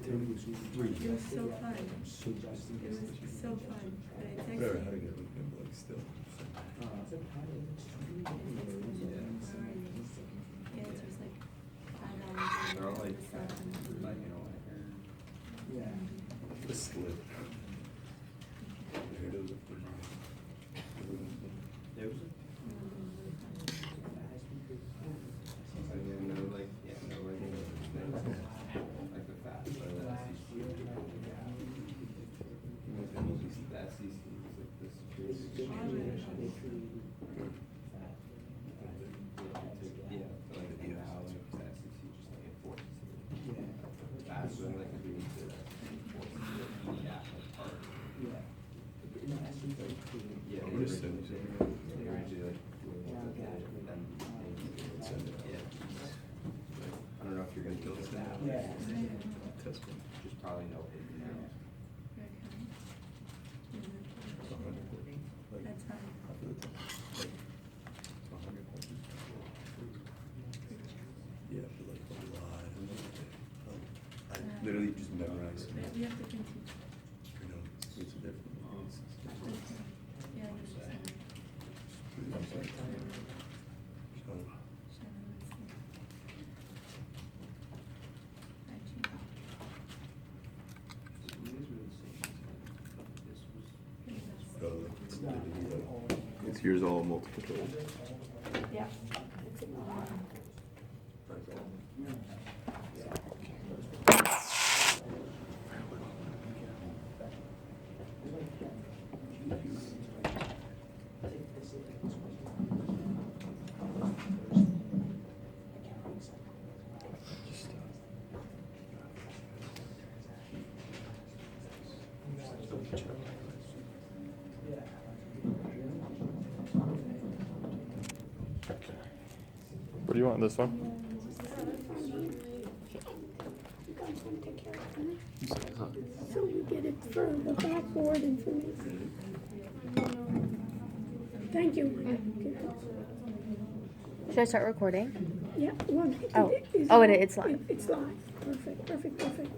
It was so fun. It was so fun. But it's Whatever, actually. how to get with him, like, still. Yeah, it's just like $5. They're all like, The slip. There it is. like the fat, but the SEC. The SEC is like this. Yeah, so like now, like the SEC just like enforces it. That's when like we need to enforce the like part. Yeah, they I'm just sending you something. originally like looked at it and then they send it. Yeah. I don't know if you're gonna kill this now. Test one. Just probably no hidden arrows. That's fine. Yeah, but like a lot. I literally just memorized. But we have to continue. You know, it's a different. Yeah, I understand. It's yours all multiple choice. Yeah. What do you want, this one? You guys want to take care of it? So you get it for the backboard and for me. Thank you. Should I start recording? Yeah, well, Oh. is Oh, it- it's live. It's live. Perfect, perfect, perfect.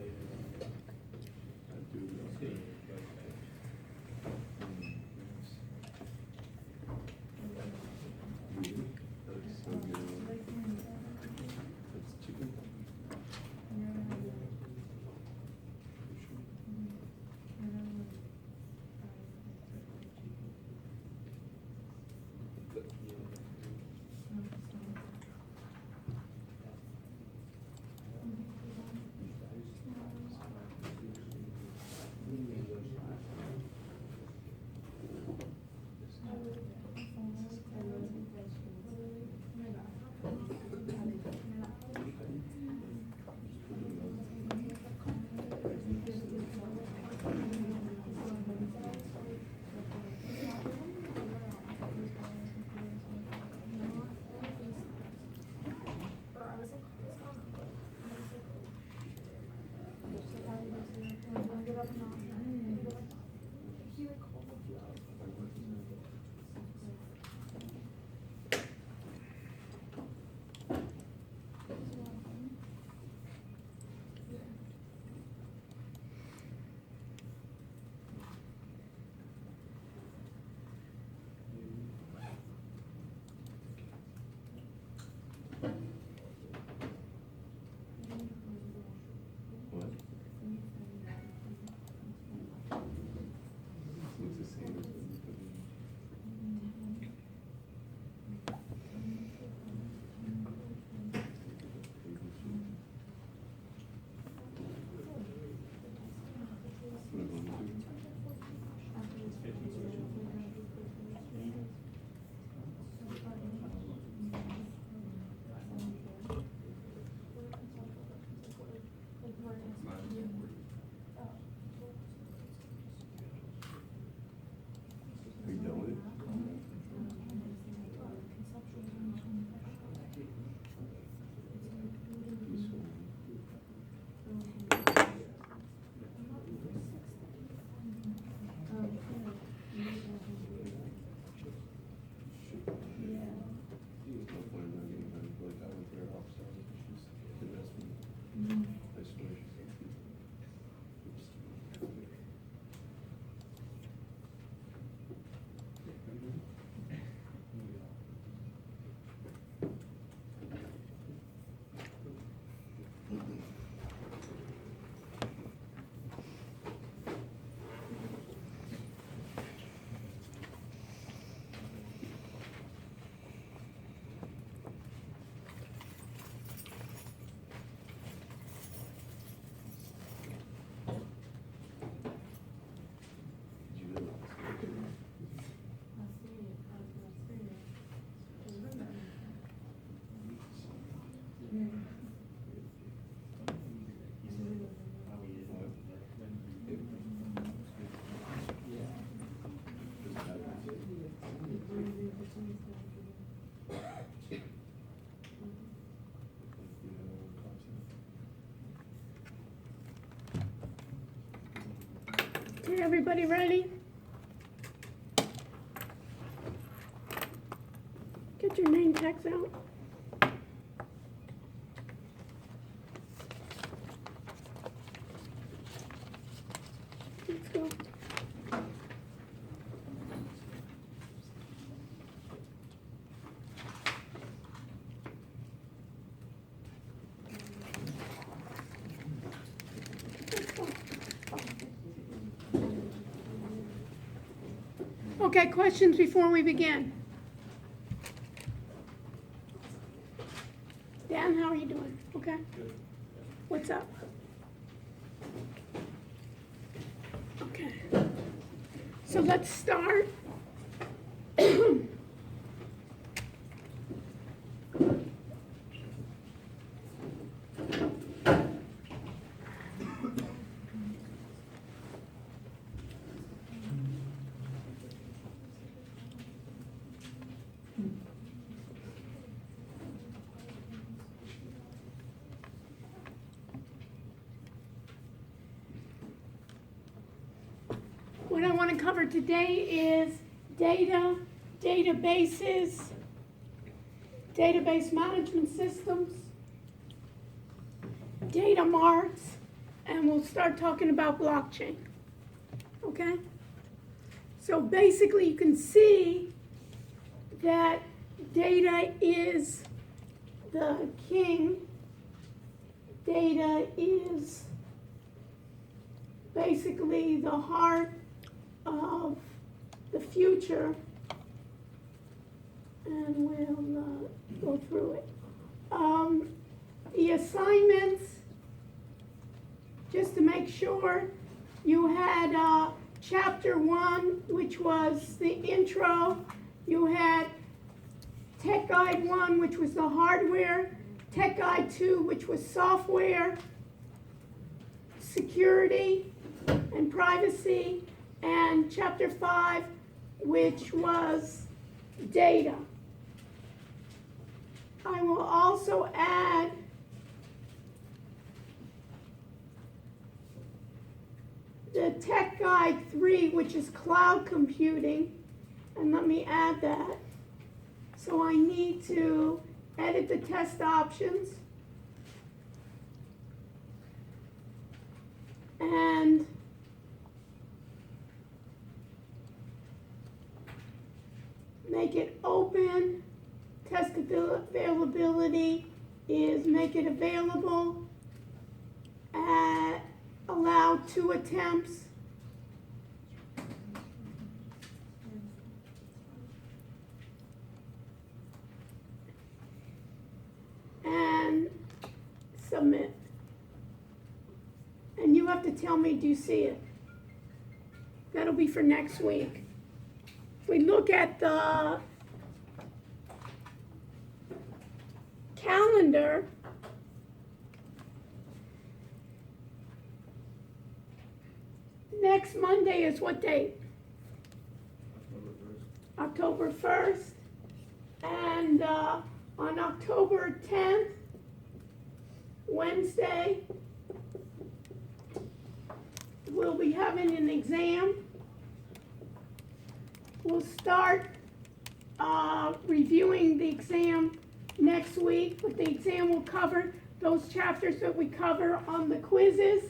everybody ready? Get your name tags out. Let's go. Okay, questions before we begin? Dan, how are you doing? Okay? What's up? Okay. So let's start. What I want to cover today is data, databases, database management systems, data marts, and we'll start talking about blockchain. Okay? So basically you can see that data is the king. Data is basically the heart of the future, and we'll go through it. The assignments, just to make sure, you had chapter 1, which was the intro. You had Tech Guide 1, which was the hardware. Tech Guide 2, which was software, security, and privacy. And chapter 5, which was data. I will also add the Tech Guide 3, which is cloud computing, and let me add that. So I need to edit the test options and make it open. Test availability is make it available. Allow 2 attempts. And submit. And you have to tell me, do you see it? That'll be for next week. If we look at the calendar, next Monday is what date? October 1st. And on October 10th, Wednesday, we'll be having an exam. We'll start reviewing the exam next week, but the exam will cover those chapters that we cover on the quizzes,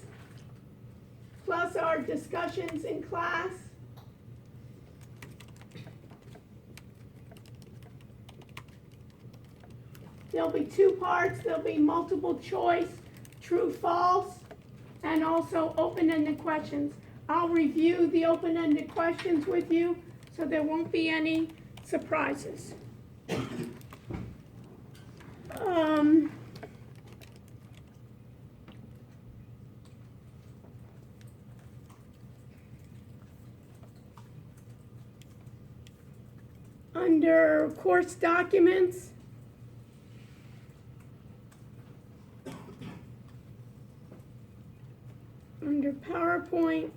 plus our discussions in class. There'll be 2 parts. There'll be multiple choice, true, false, and also open-ended questions. I'll review the open-ended questions with you, so there won't be any surprises. Under course documents, under PowerPoint,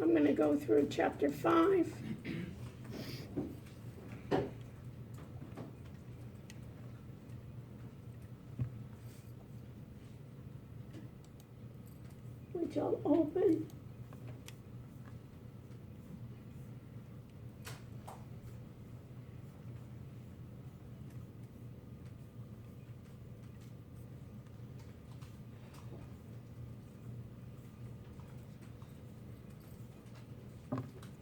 I'm going to go through chapter 5. Which I'll open.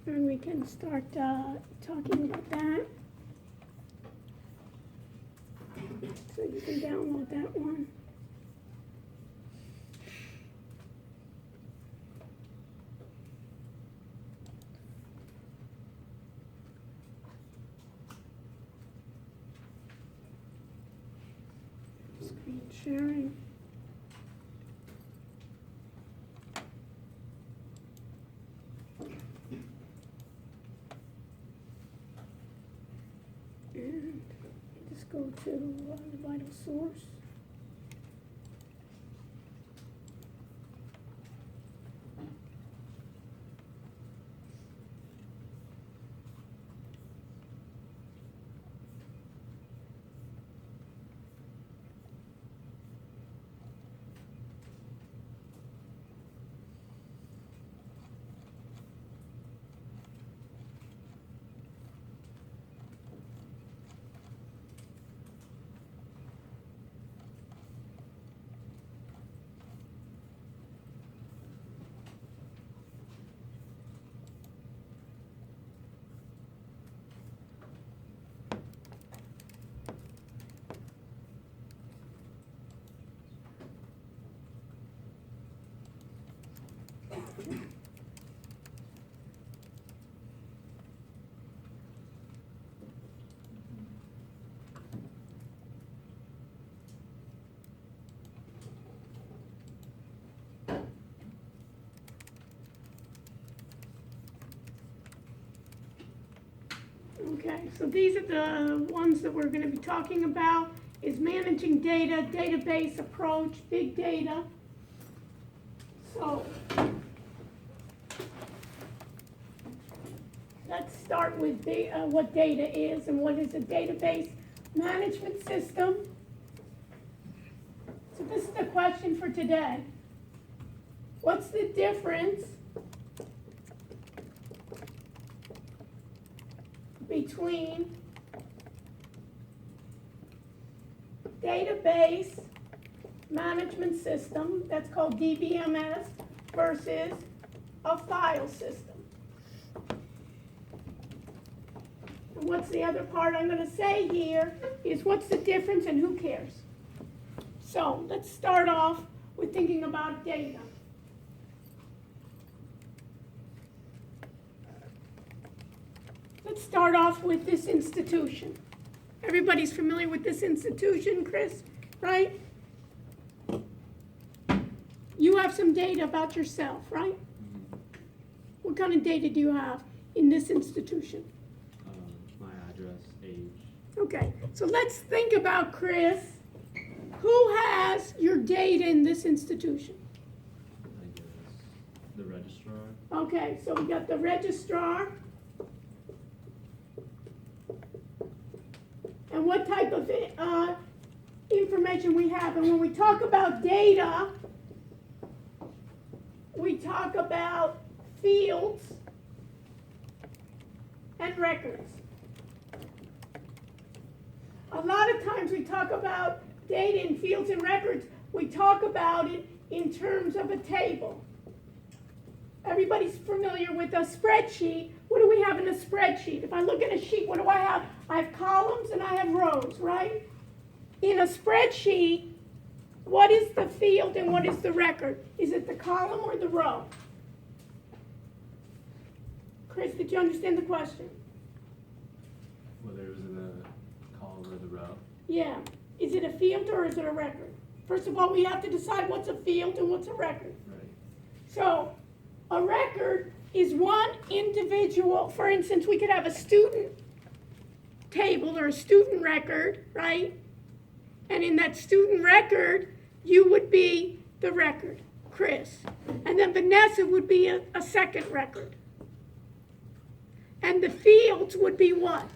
And we can start talking about that. So you can download that one. Screen sharing. And just go to the vital source. Okay, so these are the ones that we're going to be talking about, is managing data, database approach, big data. So let's start with what data is and what is a database management system. So this is the question for today. What's the difference between database management system, that's called DBMS, versus a file system? And what's the other part I'm going to say here is what's the difference and who cares? So let's start off with thinking about data. Let's start off with this institution. Everybody's familiar with this institution, Chris, right? You have some data about yourself, right? What kind of data do you have in this institution? My address, age. Okay, so let's think about, Chris, who has your data in this institution? I guess the registrar. Okay, so we got the registrar. And what type of information we have. And when we talk about data, we talk about fields and records. A lot of times we talk about data in fields and records, we talk about it in terms of a table. Everybody's familiar with a spreadsheet. What do we have in a spreadsheet? If I look at a sheet, what do I have? I have columns and I have rows, right? In a spreadsheet, what is the field and what is the record? Is it the column or the row? Chris, did you understand the question? Whether it was in the column or the row. Yeah. Is it a field or is it a record? First of all, we have to decide what's a field and what's a record. Right. So, a record is one individual. For instance, we could have a student table or a student record, right? And in that student record, you would be the record, Chris. And then Vanessa would be a second record. And the fields would be what?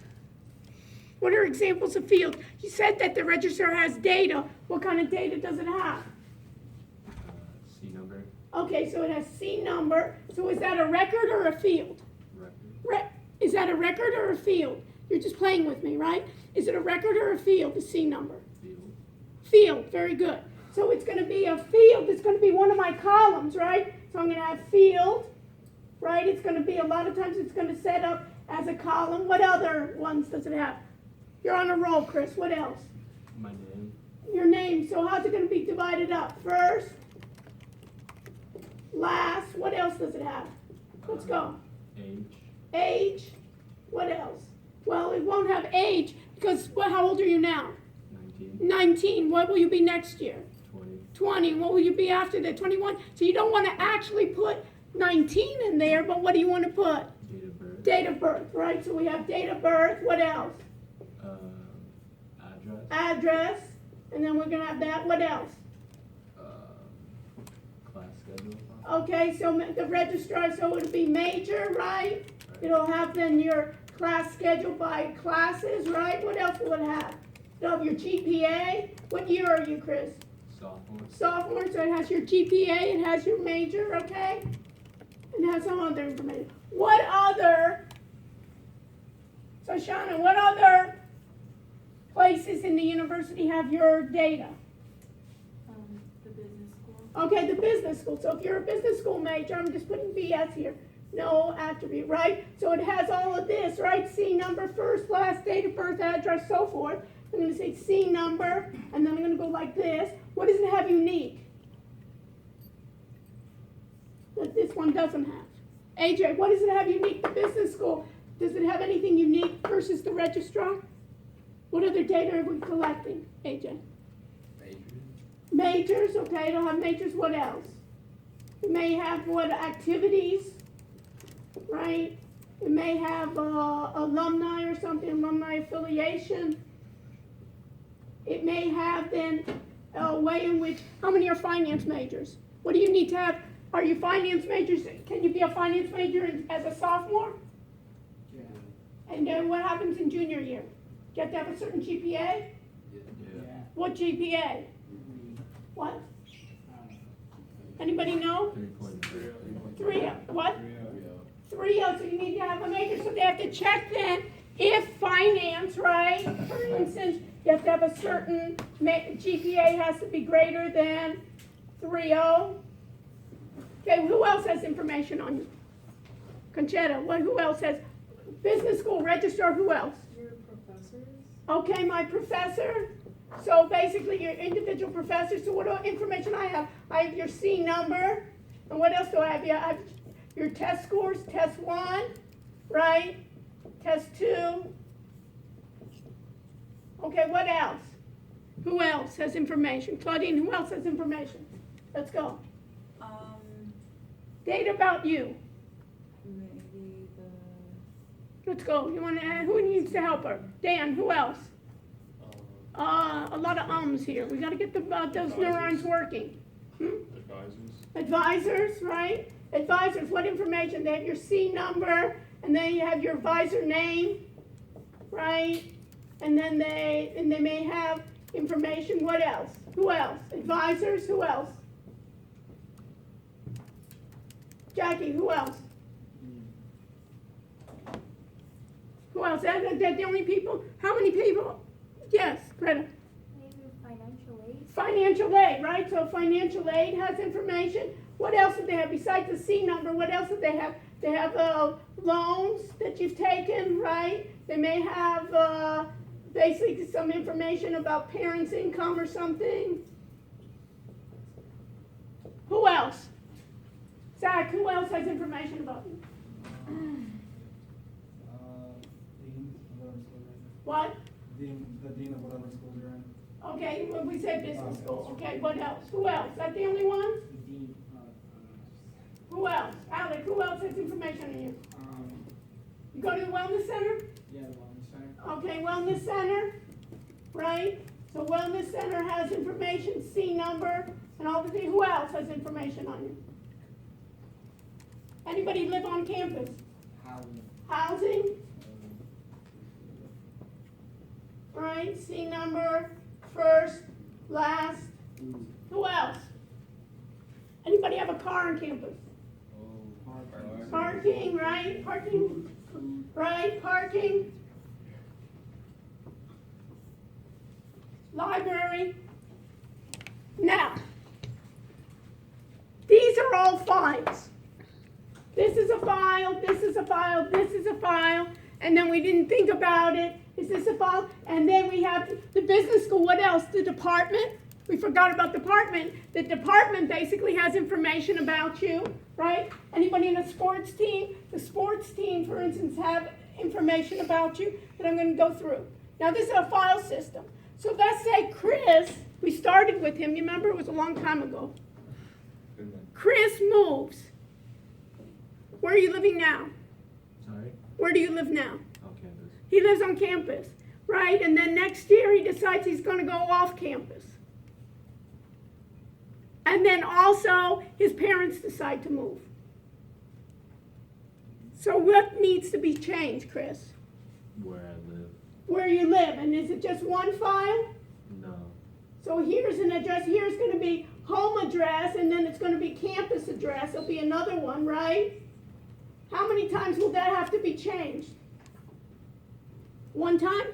What are examples of fields? You said that the register has data. What kind of data does it have? C number. Okay, so it has C number. So is that a record or a field? Record. Is that a record or a field? You're just playing with me, right? Is it a record or a field, the C number? Field. Field, very good. So it's going to be a field. It's going to be one of my columns, right? So I'm going to have field, right? It's gonna be, a lot of times it's gonna set up as a column. What other ones does it have? You're on a roll, Chris. What else? My name. Your name. So how's it gonna be divided up? First, last. What else does it have? Let's go. Age. Age. What else? Well, it won't have age because, well, how old are you now? 19. 19. What will you be next year? 20. 20. What will you be after that? 21. So you don't want to actually put 19 in there, but what do you want to put? Date of birth. Date of birth, right? So we have date of birth. What else? Address. Address. And then we're going to have that. What else? Class schedule. Okay, so the registrar, so it'll be major, right? It'll have then your class schedule by classes, right? What else will it have? It'll have your GPA. What year are you, Chris? Sophomore. Sophomore, so it has your GPA, it has your major, okay? And it has some other information. What other, so Shauna, what other places in the university have your data? The business school. Okay, the business school. So if you're a business school major, I'm just putting BS here. No attribute, right? So it has all of this, right? C number, first, last, date of birth, address, so forth. I'm going to say C number, and then I'm going to go like this. What does it have unique? That this one doesn't have. AJ, what does it have unique? The business school. Does it have anything unique versus the registrar? What other data are we collecting, AJ? Majors, okay, it'll have majors. What else? It may have what activities, right? It may have alumni or something, alumni affiliation. It may have then a way in which, how many are finance majors? What do you need to have? Are you finance majors? Can you be a finance major as a sophomore? Yeah. And then what happens in junior year? You have to have a certain GPA? Yeah. What GPA? What? Anybody know? 3.0. 3, what? 3, so you need to have a major, so they have to check then if finance, right? For instance, you have to have a certain GPA has to be greater than 3.0. Okay, who else has information on you? Conchetta, who else has? Business school registrar, who else? Your professors? Okay, my professor. So basically your individual professor. So what information I have? I have your C number. And what else do I have? Yeah, I have your test scores, test 1, right? Test 2. Okay, what else? Who else has information? Claudine, who else has information? Let's go. Data about you. Maybe Let's go. You want to add? Who needs to help her? Dan, who else? A lot of ums here. We got to get those neurons working. Advisors, right? Advisors, what information? They have your C number, and then you have your advisor name, right? And then they may have information. What else? Who else? Advisors, who else? Jackie, who else? Who else? They're the only people? How many people? Yes, Greta. Maybe financial aid. Financial aid, right? So financial aid has information. What else do they have besides the C number? What else do they have? They have loans that you've taken, right? They may have basically some information about parents' income or something. Who else? Zach, who else has information about you? Dean, whatever school you're in. What? The dean of whatever school you're in. Okay, when we say business school, okay, what else? Who else? Is that the only one? The dean, Who else? Alec, who else has information on you? You go to the wellness center? yeah, the wellness center. Okay, wellness center, right? So wellness center has information, C number, and all the things. Who else has information on you? Anybody live on campus? Housing, right? C number, first, last. Who else? Anybody have a car on campus? Parking, right? Parking, right? Parking. Library. Now, these are all fines. This is a file, this is a file, this is a file, and then we didn't think about it. Is this a file? And then we have the business school. What else? The department. We forgot about department. The department basically has information about you, right? Anybody in a sports team? The sports team, for instance, have information about you that I'm going to go through. Now, this is a file system. So let's say Chris, we started with him. You remember? It was a long time ago. Chris moves. Where are you living now? Sorry? Where do you live now? On campus. He lives on campus, right? And then next year he decides he's going to go off campus. And then also his parents decide to move. So what needs to be changed, Chris? Where I live. Where you live. And is it just one file? No. So here's an address. Here's going to be home address, and then it's going to be campus address. There'll be another one, right? How many times will that have to be changed? One time?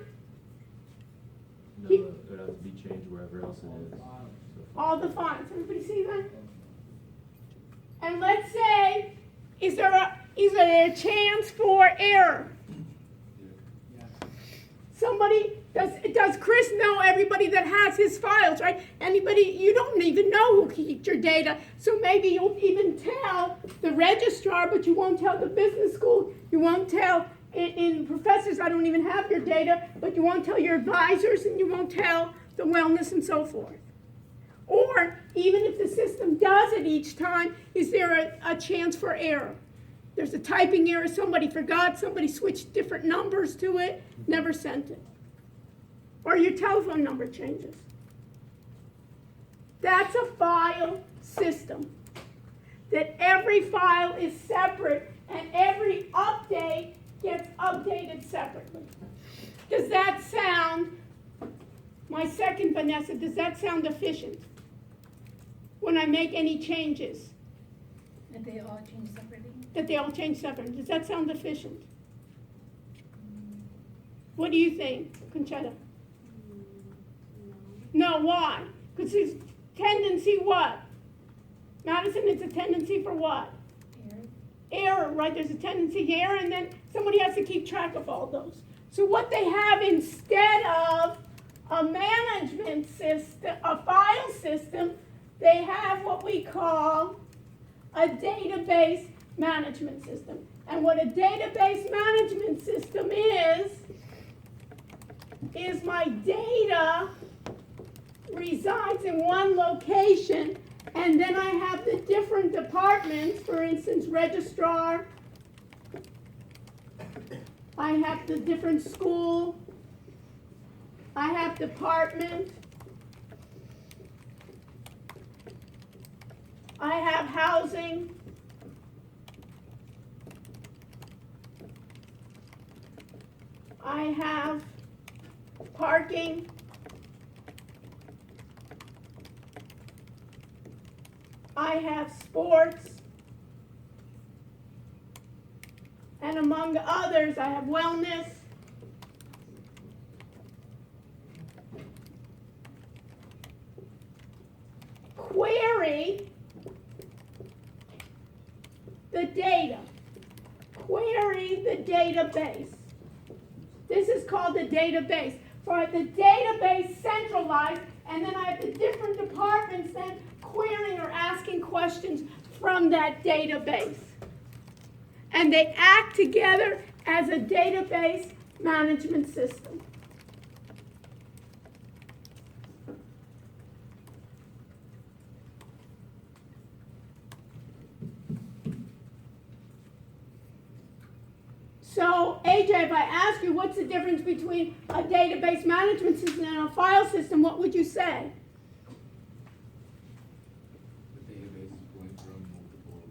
No, He- it would have to be changed wherever else it is. So All the files. Everybody see that? And let's say, is there a chance for error? Yeah. Somebody, does Chris know everybody that has his files, right? Anybody, you don't even know who keeps your data, so maybe you'll even tell the registrar, but you won't tell the business school, you won't tell in professors, I don't even have your data, but you won't tell your advisors, and you won't tell the wellness and so forth. Or, even if the system does it each time, is there a chance for error? There's a typing error, somebody forgot, somebody switched different numbers to it, never sent it. Or your telephone number changes. That's a file system. That every file is separate and every update gets updated separately. Does that sound, my second Vanessa, does that sound efficient? When I make any changes, And they all change separately? that they all change separately, does that sound efficient? What do you think, Conchetta? No, why? Because there's tendency what? Madison, it's a tendency for what? Error, right? There's a tendency to error, and then somebody has to keep track of all those. So what they have instead of a management system, a file system, they have what we call a database management system. And what a database management system is my data resides in one location, and then I have the different departments, for instance, registrar, I have the different school, I have department, I have housing, I have parking, I have sports, and among others, I have wellness, query the data, query the database. This is called the database. So I have the database centralized, and then I have the different departments then querying or asking questions from that database. And they act together as a database management system. So, AJ, if I ask you what's the difference between a database management system and a file system, what would you say? The database is pulling from multiple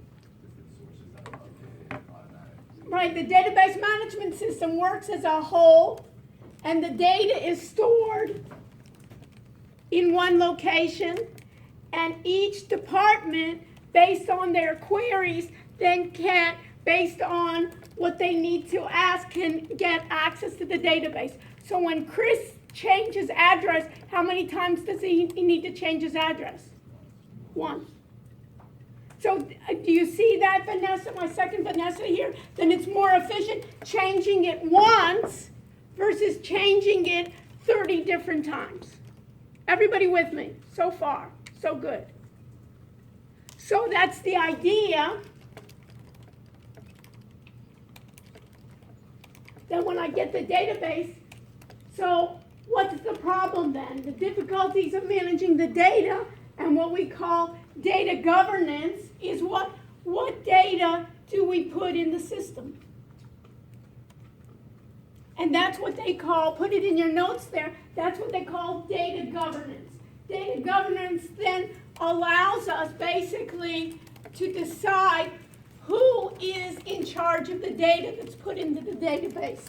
different sources that are updated automatically. Right, the database management system works as a whole, and the data is stored in one location, and each department, based on their queries, then can, based on what they need to ask, can get access to the database. So when Chris changes address, how many times does he need to change his address? Once. So do you see that, Vanessa, my second Vanessa here? Then it's more efficient changing it once versus changing it 30 different times. Everybody with me? So far, so good. So that's the idea. Then when I get the database, so what's the problem then? The difficulties of managing the data and what we call data governance is what data do we put in the system? And that's what they call, put it in your notes there, that's what they call data governance. Data governance then allows us basically to decide who is in charge of the data that's put into the database.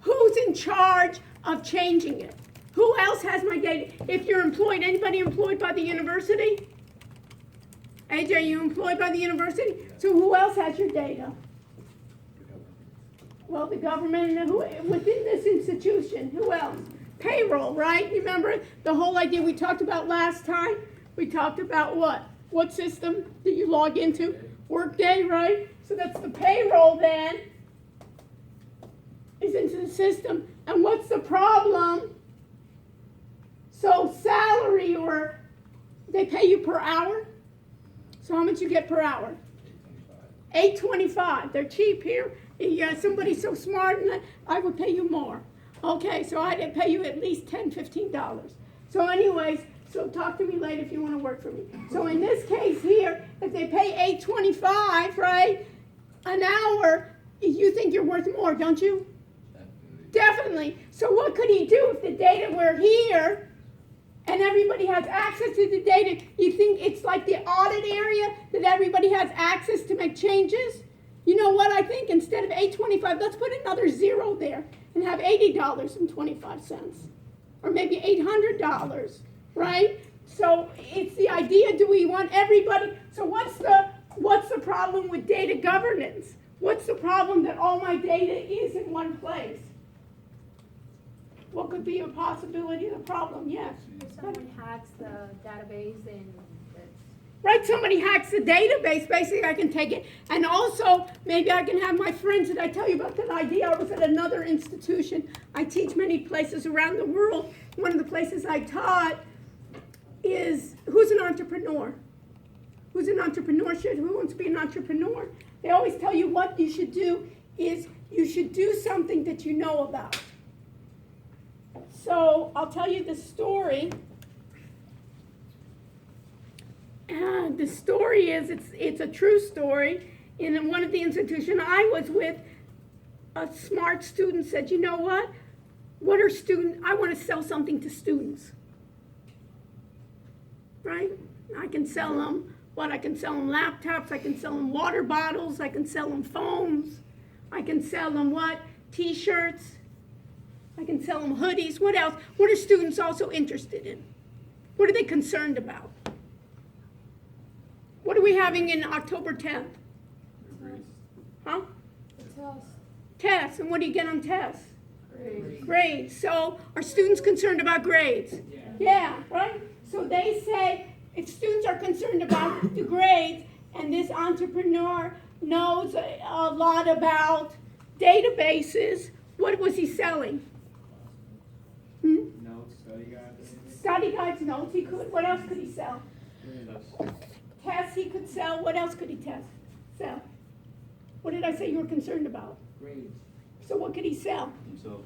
Who's in charge of changing it? Who else has my data? If you're employed, anybody employed by the university? AJ, you employed by the university? So who else has your data? Well, the government and within this institution. Who else? Payroll, right? Remember the whole idea we talked about last time? We talked about what? What system did you log into? Workday, right? So that's the payroll then is into the system. And what's the problem? So salary, or they pay you per hour? So how much you get per hour? $8.25. They're cheap here. Yeah, somebody so smart, and I would pay you more. Okay, so I'd pay you at least $10, $15. So anyways, so talk to me later if you want to work for me. So in this case here, if they pay $8.25, right, an hour, you think you're worth more, don't you? Definitely. So what could he do if the data were here and everybody has access to the data? You think it's like the audit area that everybody has access to make changes? You know what I think? Instead of $8.25, let's put another zero there and have $80.25, or maybe $800, right? So it's the idea: do we want everybody? So what's the problem with data governance? What's the problem that all my data is in one place? What could be a possibility of the problem? Yes. If someone hacks the database and Right, somebody hacks the database, basically I can take it, and also maybe I can have my friends. Did I tell you about that idea? I was at another institution. I teach many places around the world. One of the places I taught is, who's an entrepreneur? Who's an entrepreneurship? Who wants to be an entrepreneur? They always tell you what you should do is you should do something that you know about. So I'll tell you the story. The story is, it's a true story. In one of the institutions I was with, a smart student said, you know what? What are students? I want to sell something to students. Right? I can sell them what? I can sell them laptops. I can sell them water bottles. I can sell them phones. I can sell them what? T-shirts. I can sell them hoodies. What else? What are students also interested in? What are they concerned about? What are we having in October 10th? Huh? Tests. And what do you get on tests? Grades. So are students concerned about grades? Yeah, right? So they say if students are concerned about the grades, and this entrepreneur knows a lot about databases, what was he selling? Notes, study guides. Study guides, notes he could. What else could he sell? Tests he could sell. What else could he sell? What did I say you were concerned about? Grades. So what could he sell? Himself.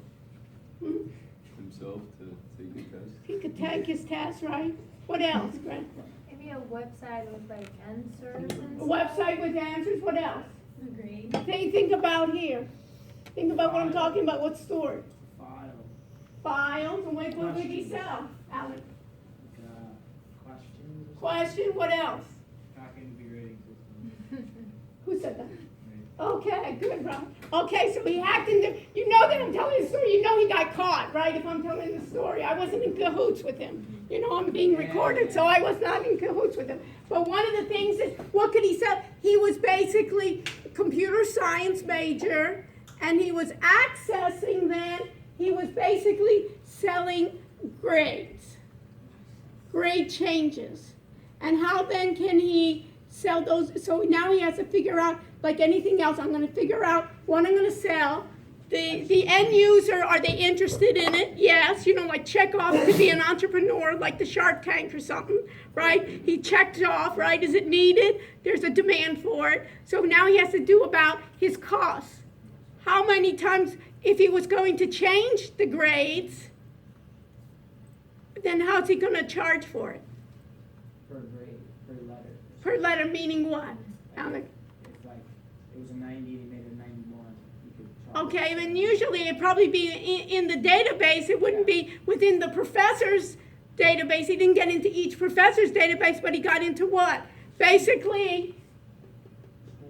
Himself to take the test. He could take his test, right? What else, Grant? maybe a website with like answers and A website with answers. What else? Agreed. Think about here. Think about what I'm talking about. What's stored? Files. Files. And what would he sell, Alex? Questions. Question. What else? Hacking the grading system. Who said that? Okay, good, Ron. Okay, so he hacked into, you know that I'm telling the story, you know he got caught, right, if I'm telling the story. I wasn't in cahoots with him. You know, I'm being recorded, so I was not in cahoots with him. But one of the things is, what could he sell? He was basically a computer science major, and he was accessing then, he was basically selling grades. grade changes. And how then can he sell those? So now he has to figure out, like anything else, I'm going to figure out what I'm going to sell. The end user, are they interested in it? Yes, like Chekhov could be an entrepreneur, like the Shark Tank or something, right? He checked off, right? Is it needed? There's a demand for it. So now he has to do about his costs. How many times, if he was going to change the grades, then how's he going to charge for it? Per grade, per letter. Per letter, meaning what? If like, it was a 90, they made it a 91, you could charge. Okay, and usually it'd probably be in the database. It wouldn't be within the professor's database. He didn't get into each professor's database, but he got into what? Basically,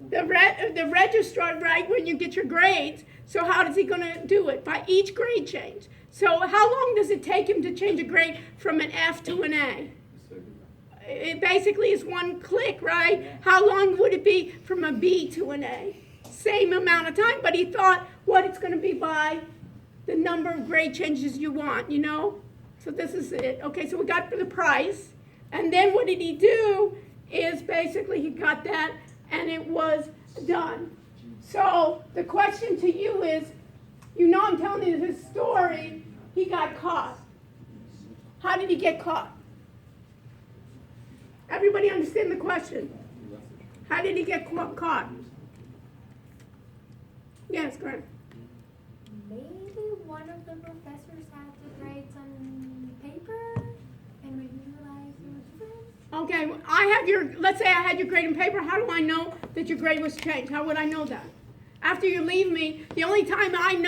the registrar, right, when you get your grades. So how is he going to do it? By each grade change. So how long does it take him to change a grade from an F to an A? It basically is one click, right? Yeah. How long would it be from a B to an A? Same amount of time, but he thought what it's going to be by the number of grade changes you want, So this is it. Okay, so we got the price. And then what did he do is basically he got that and it was done. So the question to you is, I'm telling you his story, he got caught. How did he get caught? Everybody understand the question? How did he get caught? Yes, Grant. Maybe one of the professors had to write some paper and we realized it was different. Okay, let's say I had your grade in paper. How do I know that your grade was changed? How would I know that? After you leave me, the only time I've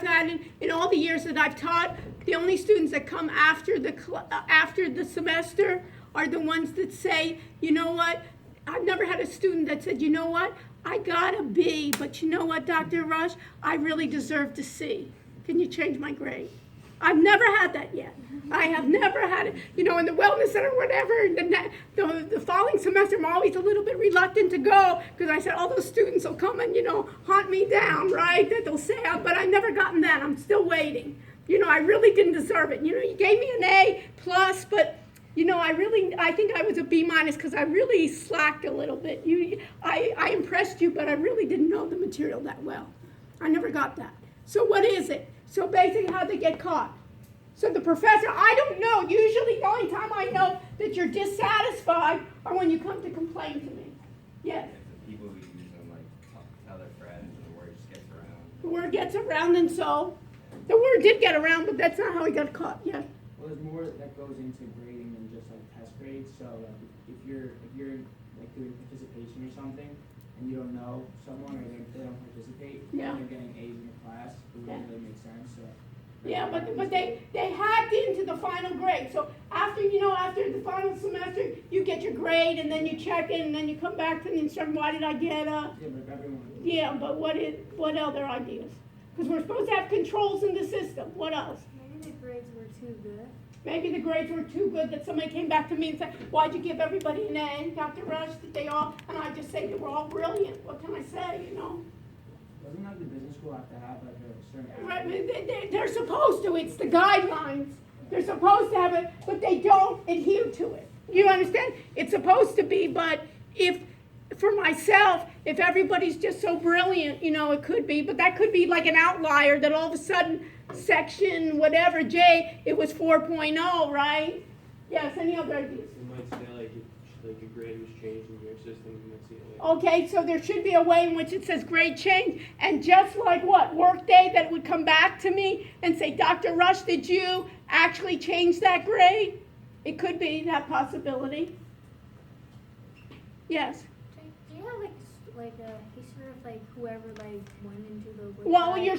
had in all the years that I've taught, the only students that come after the semester are the ones that say, you know what, I've never had a student that said, you know what, I got a B, but you know what, Dr. Rush, I really deserve to C. Can you change my grade? I've never had that yet. I have never had it. In the wellness center, whatever, the following semester, I'm always a little bit reluctant to go because I said all those students will come and, hunt me down, right? That they'll say, but I've never gotten that. I'm still waiting. I really didn't deserve it. You gave me an A plus, but, I think I was a B minus because I really slacked a little bit. I impressed you, but I really didn't know the material that well. I never got that. So what is it? So basically, how'd they get caught? So the professor, I don't know. Usually the only time I know that you're dissatisfied are when you come to complain to me. Yes. The people who use them tell their friends and the word just gets around. The word gets around, and so the word did get around, but that's not how he got caught. Yeah. Well, there's more that goes into grading than just test grades. So if you're doing participation or something, and you don't know someone or they don't participate, Yeah. they're getting A's in the class, it wouldn't really make sense. So Yeah, but they hacked into the final grade. So after the final semester, you get your grade, and then you check in, and then you come back to the instructor. Why did I get a? yeah, but if everyone. Yeah, but what other ideas? Because we're supposed to have controls in the system. What else? Maybe the grades were too good. Maybe the grades were too good that somebody came back to me and said, why'd you give everybody an A, Dr. Rush? Did they all? And I just say they were all brilliant. What can I say, Doesn't the business school have to have a certain Right, they're supposed to. It's the guidelines. They're supposed to have it, but they don't adhere to it. You understand? It's supposed to be, but for myself, if everybody's just so brilliant, it could be, but that could be like an outlier that all of a sudden section whatever J, it was 4.0, right? Yes, any other ideas? You might say like a grade was changed in your system, you might see it. Okay, so there should be a way in which it says grade change, and just like what, Workday, that it would come back to me and say, Dr. Rush, did you actually change that grade? It could be that possibility. Yes. Do you have like a history of whoever went into the website? Well, you're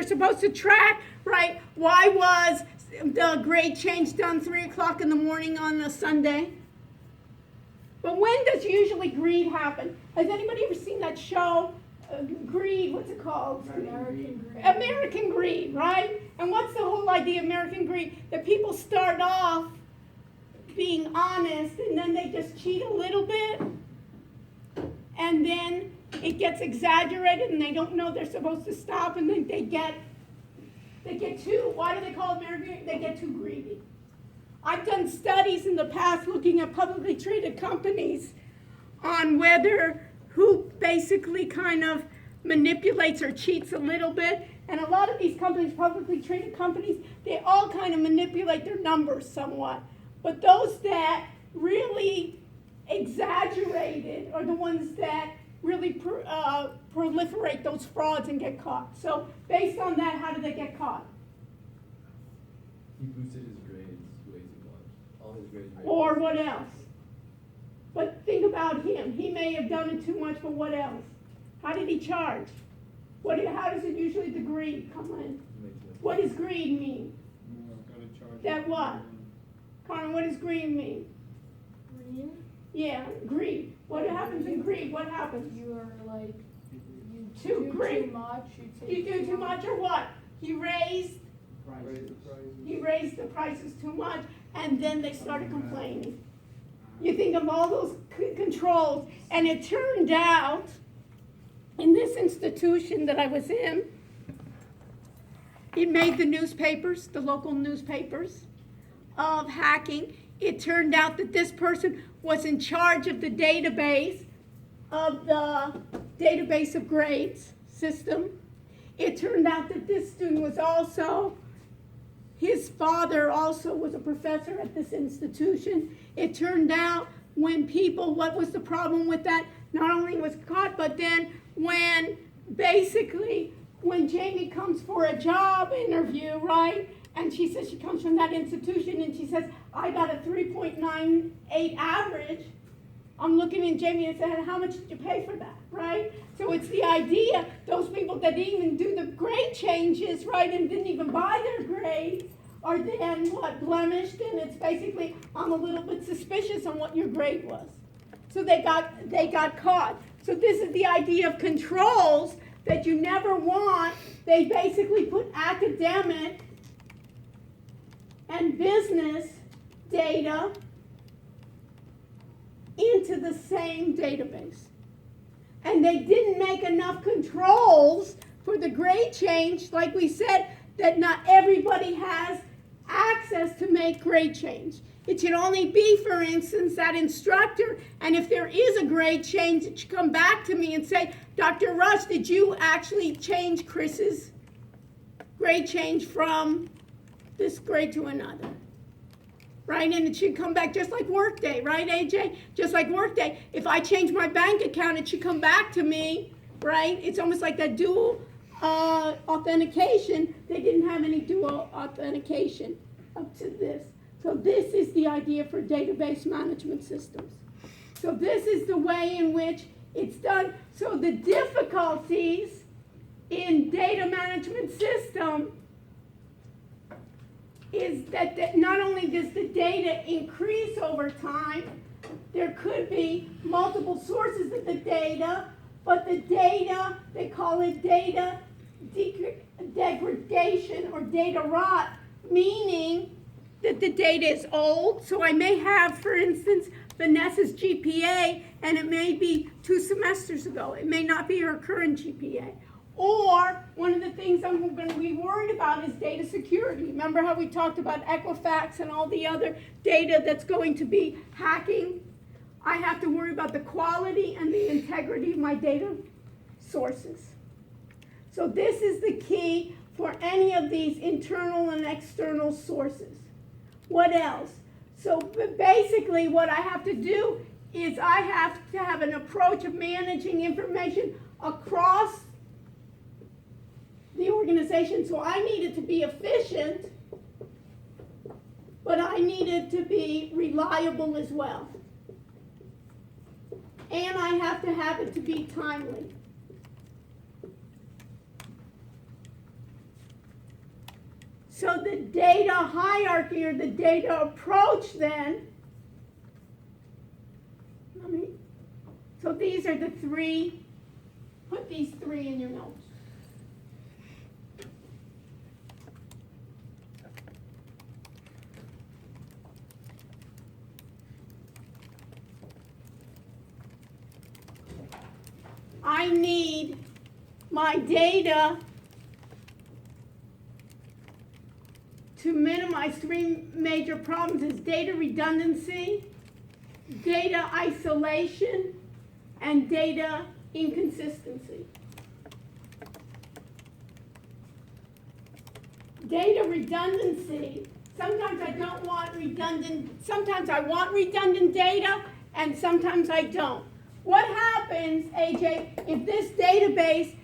supposed to track, right? Why was the grade change done 3 o'clock in the morning on a Sunday? But when does usually greed happen? Has anybody ever seen that show, Greed? What's it called? American Greed. American Greed, right? And what's the whole idea of American Greed? That people start off being honest, and then they just cheat a little bit, and then it gets exaggerated, and they don't know they're supposed to stop, and then they get They get too, why do they call it meritocracy? They get too greedy. I've done studies in the past looking at publicly traded companies on who basically kind of manipulates or cheats a little bit. And a lot of these companies, publicly traded companies, they all kind of manipulate their numbers somewhat. But those that really exaggerated are the ones that really proliferate those frauds and get caught. So based on that, how do they get caught? He boosted his grades way too much. All his grades were. Or what else? But think about him. He may have done it too much, but what else? How did he charge? How does it usually the greed come in? What does greed mean? That what? Carmen, what does greed mean? Green, Yeah, greed. What happens in greed? What happens? you are like, you Too do great. too much, You do too much or what? He raised Prices. the prices too much, and then they started complaining. You think of all those controls, and it turned out, in this institution that I was in, it made the newspapers, the local newspapers, of hacking. It turned out that this person was in charge of the database of grades system. It turned out that this student was also, his father also was a professor at this institution. It turned out when people, what was the problem with that? Not only was caught, but then when Jamie comes for a job interview, right? And she says she comes from that institution and she says, I got a 3.98 average. I'm looking at Jamie and saying, how much did you pay for that, right? So it's the idea, those people that didn't even do the grade changes, right, and didn't even buy their grades, are then what, blemished, and it's basically, I'm a little bit suspicious on what your grade was. So they got caught. So this is the idea of controls that you never want. They basically put academic and business data into the same database. And they didn't make enough controls for the grade change, like we said, that not everybody has access to make grade change. It should only be, for instance, that instructor, and if there is a grade change, it should come back to me and say, Dr. Rush, did you actually change Chris's grade change from this grade to another? Right, and it should come back just like Workday, right, AJ? Just like Workday. If I change my bank account, it should come back to me, right? It's almost like that dual authentication. They didn't have any dual authentication up to this. So this is the idea for database management systems. So this is the way in which it's done. So the difficulties in data management system is that not only does the data increase over time, there could be multiple sources of the data, but the data, they call it data degradation or data rot, meaning that the data is old. So I may have, for instance, Vanessa's GPA, and it may be 2 semesters ago. It may not be her current GPA. Or one of the things I'm going to be worried about is data security. Remember how we talked about Equifax and all the other data that's going to be hacking? I have to worry about the quality and the integrity of my data sources. So this is the key for any of these internal and external sources. What else? So basically what I have to do is I have to have an approach of managing information across the organization. So I need it to be efficient, but I need it to be reliable as well. And I have to have it to be timely. So the data hierarchy or the data approach then, so these are the 3, put these 3 in your notes. I need my data to minimize three major problems is data redundancy, data isolation, and data inconsistency. Data redundancy, sometimes I don't want redundant, sometimes I want redundant data, and sometimes I don't. What happens, AJ, if this database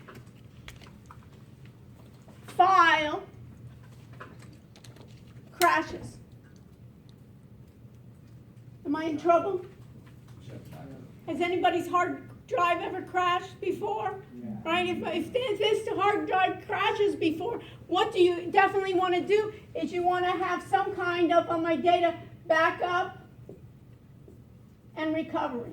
file crashes? Am I in trouble? Has anybody's hard drive ever crashed before? Yeah. Right? If this hard drive crashes before, what do you definitely want to do is you want to have some kind of my data backup and recovery.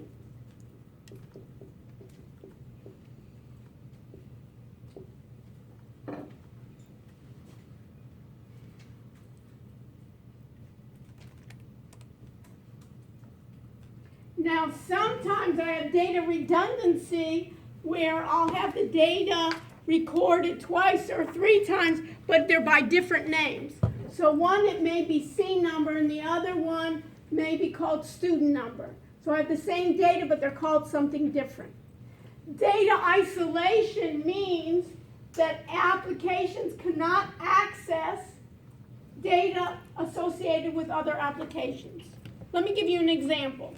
Now, sometimes I have data redundancy where I'll have the data recorded twice or three times, but they're by different names. So one, it may be C number, and the other one may be called student number. So I have the same data, but they're called something different. Data isolation means that applications cannot access data associated with other applications. Let me give you an example.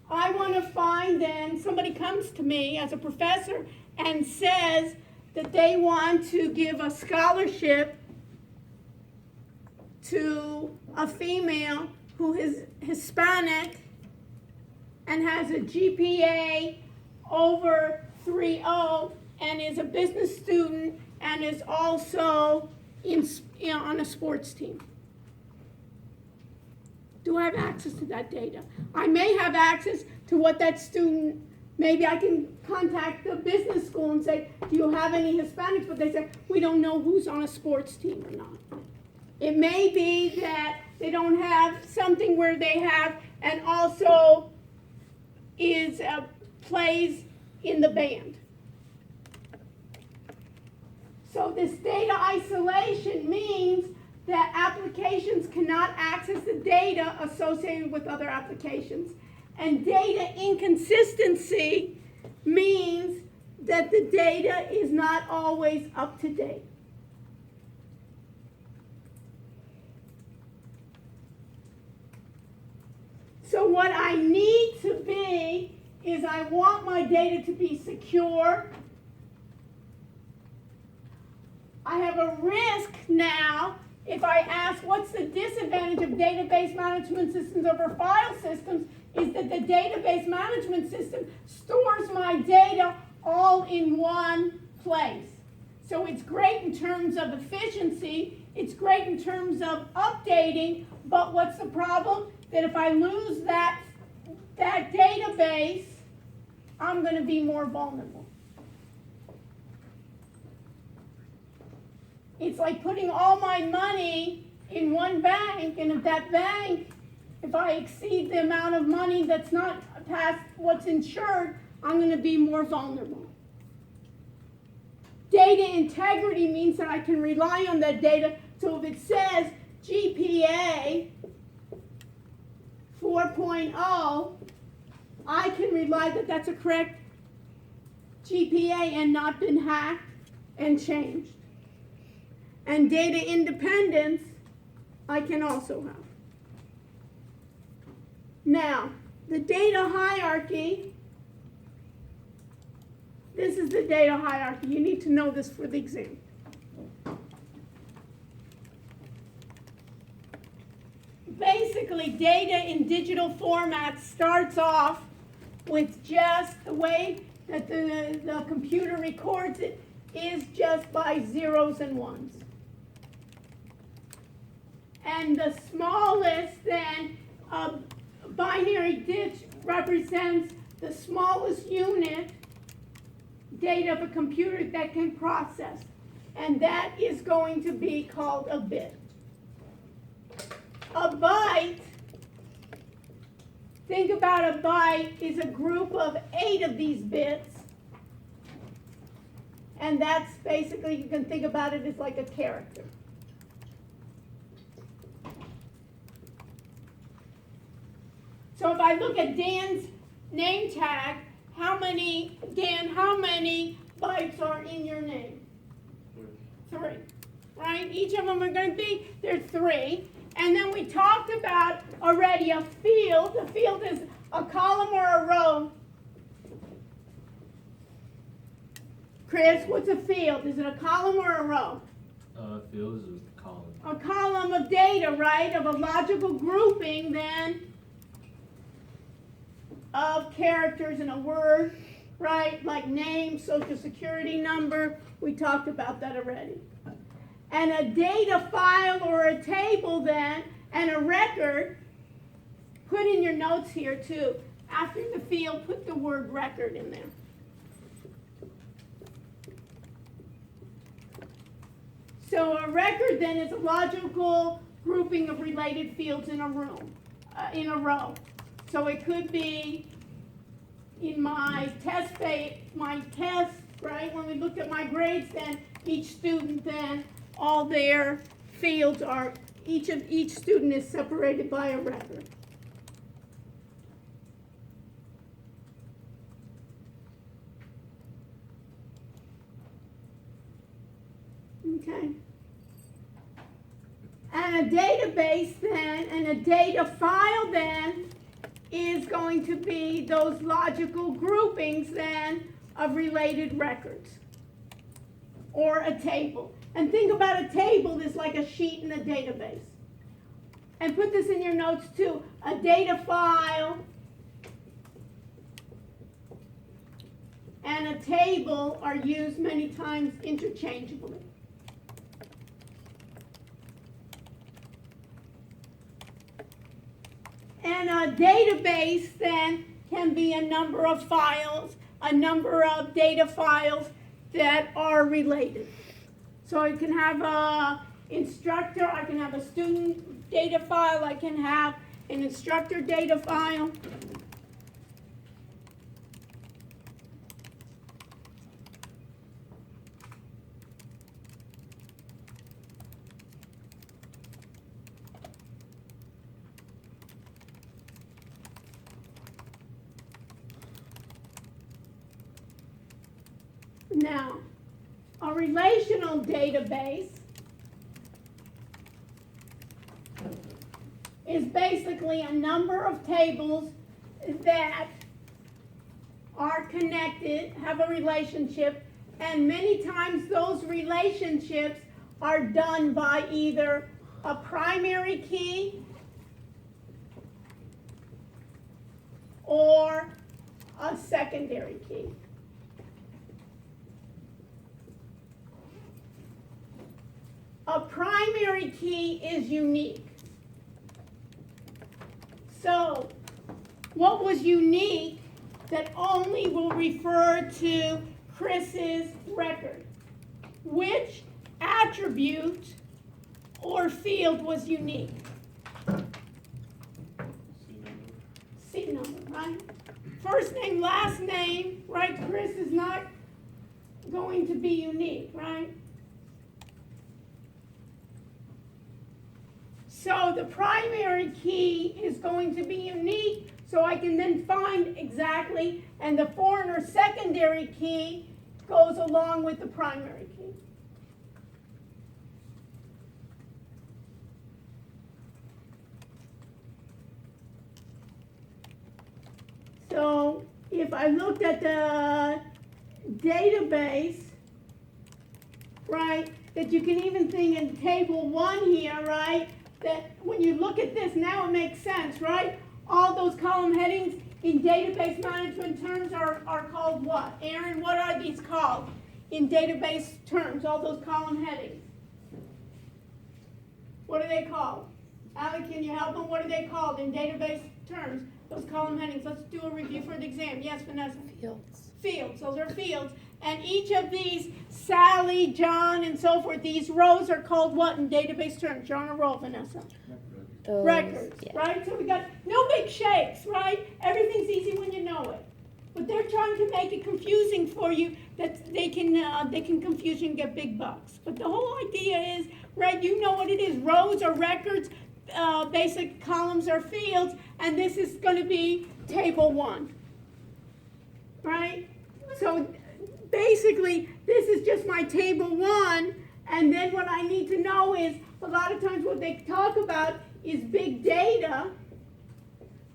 I want to find then, somebody comes to me as a professor and says that they want to give a scholarship to a female who is Hispanic and has a GPA over 3.0 and is a business student and is also on a sports team. Do I have access to that data? I may have access to what that student, maybe I can contact the business school and say, do you have any Hispanics? But they say, we don't know who's on a sports team or not. It may be that they don't have something where they have and also is plays in the band. So this data isolation means that applications cannot access the data associated with other applications. And data inconsistency means that the data is not always up to date. So what I need to be is I want my data to be secure. I have a risk now. If I ask what's the disadvantage of database management systems over file systems, is that the database management system stores my data all in one place. So it's great in terms of efficiency, it's great in terms of updating, but what's the problem? That if I lose that database, I'm going to be more vulnerable. It's like putting all my money in one bank, and if that bank, if I exceed the amount of money that's not past what's insured, I'm going to be more vulnerable. Data integrity means that I can rely on that data. So if it says GPA 4.0, I can rely that that's a correct GPA and not been hacked and changed. And data independence, I can also have. Now, the data hierarchy, this is the data hierarchy. You need to know this for the exam. Basically, data in digital format starts off with just the way that the computer records it is just by zeros and ones. And the smallest then binary digit represents the smallest unit data of a computer that can process. And that is going to be called a bit. A byte, think about a byte is a group of 8 of these bits. And that's basically, you can think about it as like a character. So if I look at Dan's name tag, Dan, how many bytes are in your name? 3, right? Each of them are going to be, there's 3. And then we talked about already a field. A field is a column or a row. Chris, what's a field? Is it a column or a row? Field is a column. A column of data, right? Of a logical grouping then of characters in a word, right? Like name, social security number. We talked about that already. And a data file or a table then, and a record, put in your notes here too. After the field, put the word record in there. So a record then is a logical grouping of related fields in a row. So it could be in my test, right? When we looked at my grades, then each student then, all their fields are, each student is separated by a record. Okay. And a database then, and a data file then, is going to be those logical groupings then of related records. Or a table. And think about a table as like a sheet in a database. And put this in your notes too. A data file and a table are used many times interchangeably. And a database then can be a number of files, a number of data files that are related. So I can have a instructor, I can have a student data file, I can have an instructor data file. Now, a relational database is basically a number of tables that are connected, have a relationship, and many times those relationships are done by either a primary key or a secondary key. A primary key is unique. So, what was unique that only will refer to Chris's record? Which attribute or field was unique? C number, right? First name, last name, right? Chris is not going to be unique, right? So the primary key is going to be unique, so I can then find exactly, and the foreign or secondary key goes along with the primary key. So if I looked at the database, right, that you can even think in table 1 here, right, that when you look at this, now it makes sense, right? All those column headings in database management terms are called what? Aaron, what are these called in database terms, all those column headings? What are they called? Alec, can you help them? What are they called in database terms, those column headings? Let's do a review for the exam. Yes, Vanessa? Fields. Fields, those are fields. And each of these, Sally, John, and so forth, these rows are called what in database terms? You're on a roll, Vanessa. Records, yeah. right? So we got no big shakes, right? Everything's easy when you know it. But they're trying trying to make it confusing for you that they can confuse you and get big bucks. But the whole idea is, right, you know what it is. Rows are records, basic columns are fields, and this is going to be table 1. Right? So basically, this is just my table 1, and then what I need to know is, a lot of times what they talk about is big data.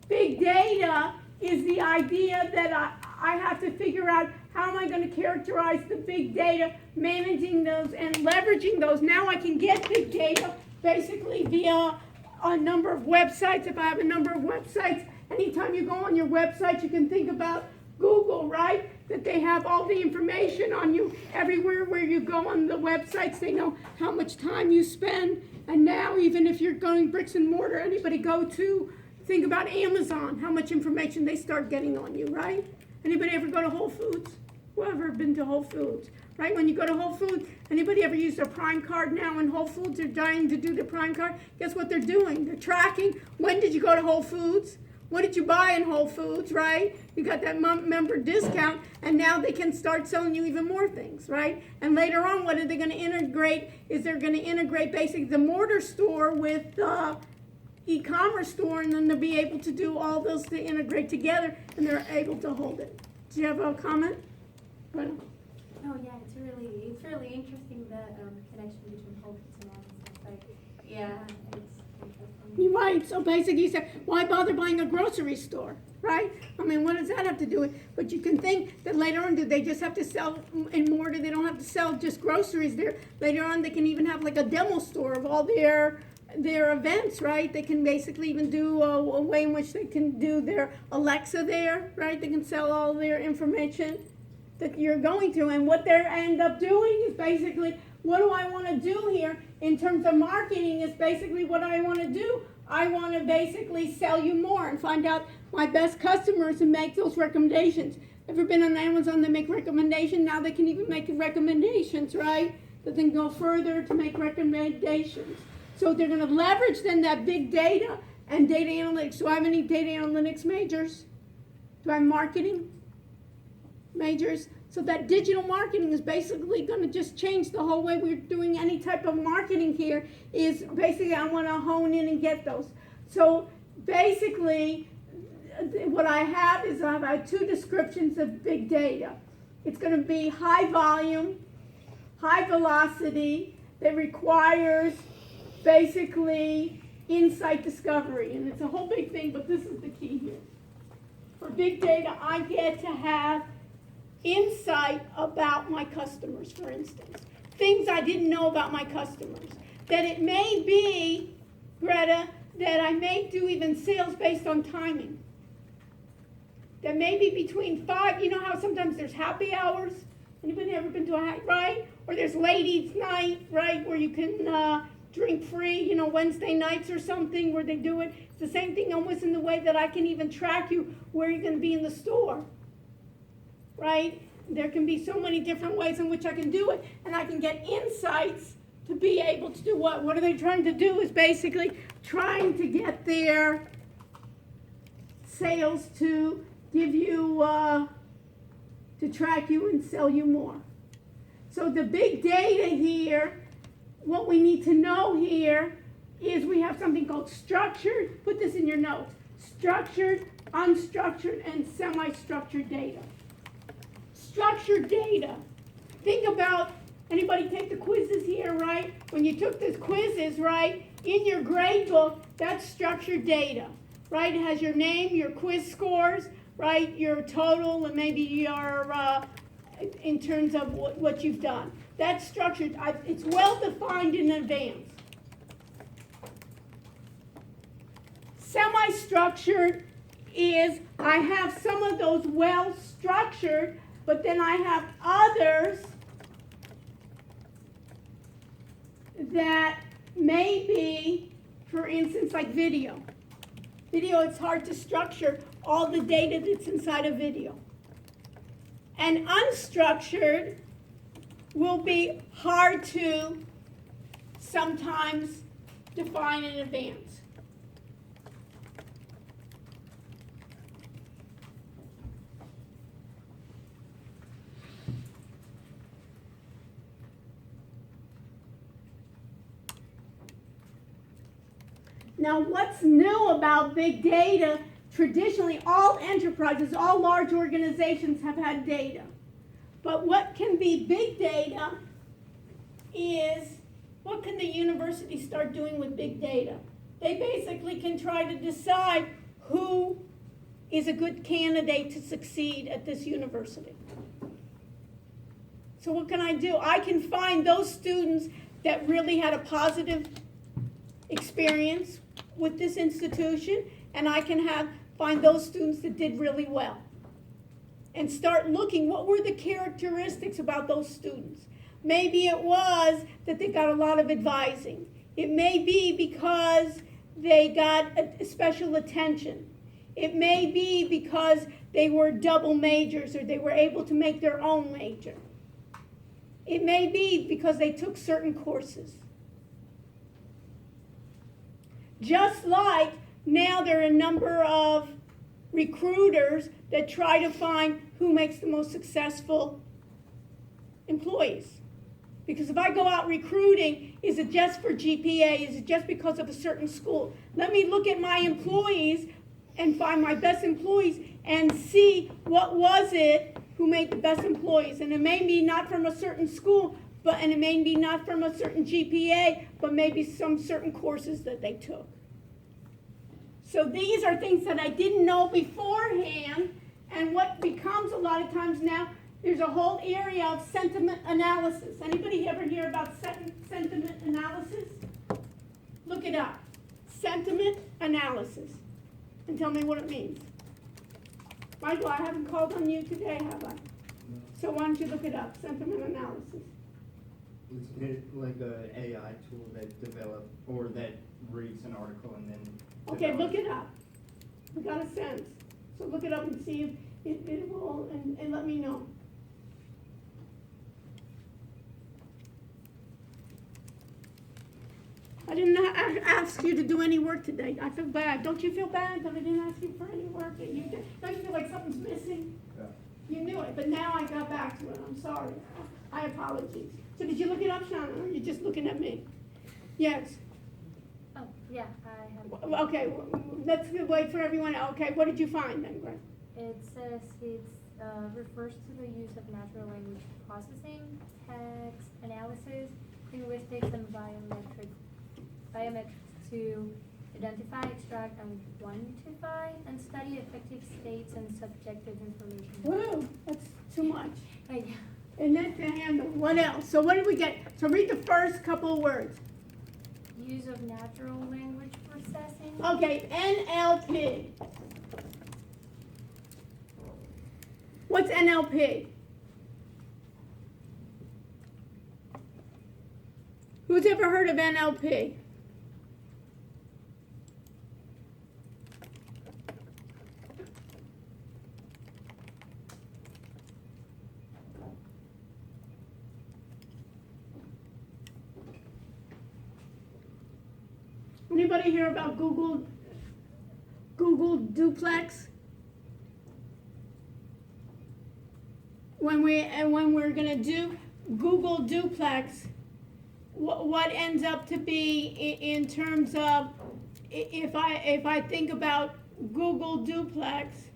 Big data is the idea that I have to figure out how am I going to characterize the big data, managing those and leveraging those. Now I can get big data basically via a number of websites. If I have a number of websites, anytime you go on your website, you can think about Google, right? That they have all the information on you everywhere where you go on the websites. They know how much time you spend. And now even if you're going bricks and mortar, anybody go to, think about Amazon, how much information they start getting on you, right? Anybody ever go to Whole Foods? Whoever been to Whole Foods, right? When you go to Whole Foods, anybody ever use their Prime card now and Whole Foods are dying to do the Prime card? Guess what they're doing? They're tracking when did you go to Whole Foods? What did you buy in Whole Foods, right? You got that member discount, and now they can start selling you even more things, right? And later on, what are they going to integrate? Is they're going to integrate basically the mortar store with the e-commerce store, and then they'll be able to do all those to integrate together, and they're able to hold it. Do you have a comment? Well, Oh yeah, it's really interesting the connection between Whole Foods and Amazon. It's like, yeah, it's interesting. you're right. So basically, you say, why bother buying a grocery store, right? I mean, what does that have to do with? But you can think that later on, do they just have to sell in mortar? They don't have to sell just groceries there. Later on, they can even have like a demo store of all their events, right? They can basically even do a way in which they can do their Alexa there, right? They can sell all their information that you're going to, and what they end up doing is basically, what do I want to do here in terms of marketing is basically what I want to do. I want to basically sell you more and find out my best customers and make those recommendations. Ever been on Amazon? They make recommendations. Now they can even make recommendations, right? That they can go further to make recommendations. So they're going to leverage then that big data and data analytics. Do I have any data analytics majors? Do I have marketing majors? So that digital marketing is basically going to just change the whole way we're doing any type of marketing here. Is basically I want to hone in and get those. So basically what I have is I have 2 descriptions of big data. It's going to be high volume, high velocity, that requires basically insight discovery. And it's a whole big thing, but this is the key here. For big data, I get to have insight about my customers, for instance. Things I didn't know about my customers. That it may be, Greta, that I may do even sales based on timing. That maybe between 5, you know how sometimes there's happy hours? Anybody ever been to a happy, right? Or there's ladies' night, right, where you can drink free, you know, Wednesday nights or something where they do it. It's the same thing almost in the way that I can even track you where you're going to be in the store. Right? There can be so many different ways in which I can do it, and I can get insights to be able to do what? What are they trying to do is basically trying to get their sales to give you, to track you and sell you more. So the big data here, what we need to know here is we have something called structured, put this in your notes, structured, unstructured, and semi-structured data. Structured data. Think about, anybody take the quizzes here, right? When you took these quizzes, right, in your grade book, that's structured data, right? It has your name, your quiz scores, right, your total, and maybe your, in terms of what you've done. That's structured. It's well defined in advance. Semi-structured is I have some of those well structured, but then I have others that may be, for instance, like video. Video, it's hard to structure all the data that's inside a video. And unstructured will be hard to sometimes define in advance. Now, what's new about big data? Traditionally, all enterprises, all large organizations have had data. But what can be big data is, what can the university start doing with big data? They basically can try to decide who is a good candidate to succeed at this university. So what can I do? I can find those students that really had a positive experience with this institution, and I can find those students that did really well. And start looking, what were the characteristics about those students? Maybe it was that they got a lot of advising. It may be because they got a special attention. It may be because they were double majors or they were able to make their own major. It may be because they took certain courses. Just like now there are a number of recruiters that try to find who makes the most successful employees. Because if I go out recruiting, is it just for GPA? Is it just because of a certain school? Let me look at my employees and find my best employees and see what was it who made the best employees. And it may be not from a certain school, and it may be not from a certain GPA, but maybe some certain courses that they took. So these are things that I didn't know beforehand, and what becomes a lot of times now, there's a whole area of sentiment analysis. Anybody ever hear about sentiment analysis? Look it up. Sentiment analysis. And tell me what it means. Michael, I haven't called on you today, have I? So why don't you look it up, sentiment analysis. It's like an AI tool that develops, or that reads an article and then Okay, look it up. We got a sense. So look it up and see if it will, and let me know. I didn't ask you to do any work today. I feel bad. Don't you feel bad that I didn't ask you for any work? Don't you feel like something's missing? Yeah. You knew it, but now I got back to it. I'm sorry. I apologize. So did you look it up, Shauna, or are you just looking at me? Yes. Oh, yeah, I have. Okay, let's wait for everyone. Okay, what did you find then, Greg? It says it refers to the use of natural language processing, text analysis, linguistics, and biometrics to identify, extract, and quantify, and study affective states and subjective information. Whoa, that's too much. Like, And that's to handle. What else? So what did we get? So read the first couple of words. use of natural language processing. Okay, NLP. What's NLP? Who's ever heard of NLP? Anybody hear about Google Duplex? When we're gonna do Google Duplex, what ends up to be in terms of, if I think about Google Duplex,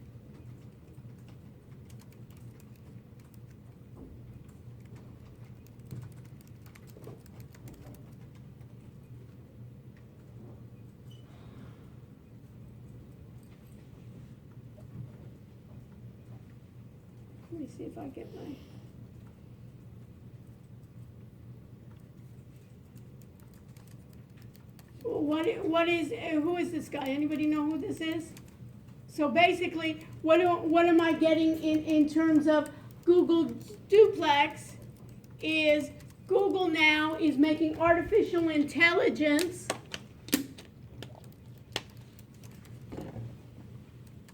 let me see if I get my. Who is this guy? Anybody know who this is? So basically, what am I getting in terms of Google Duplex is Google now is making artificial intelligence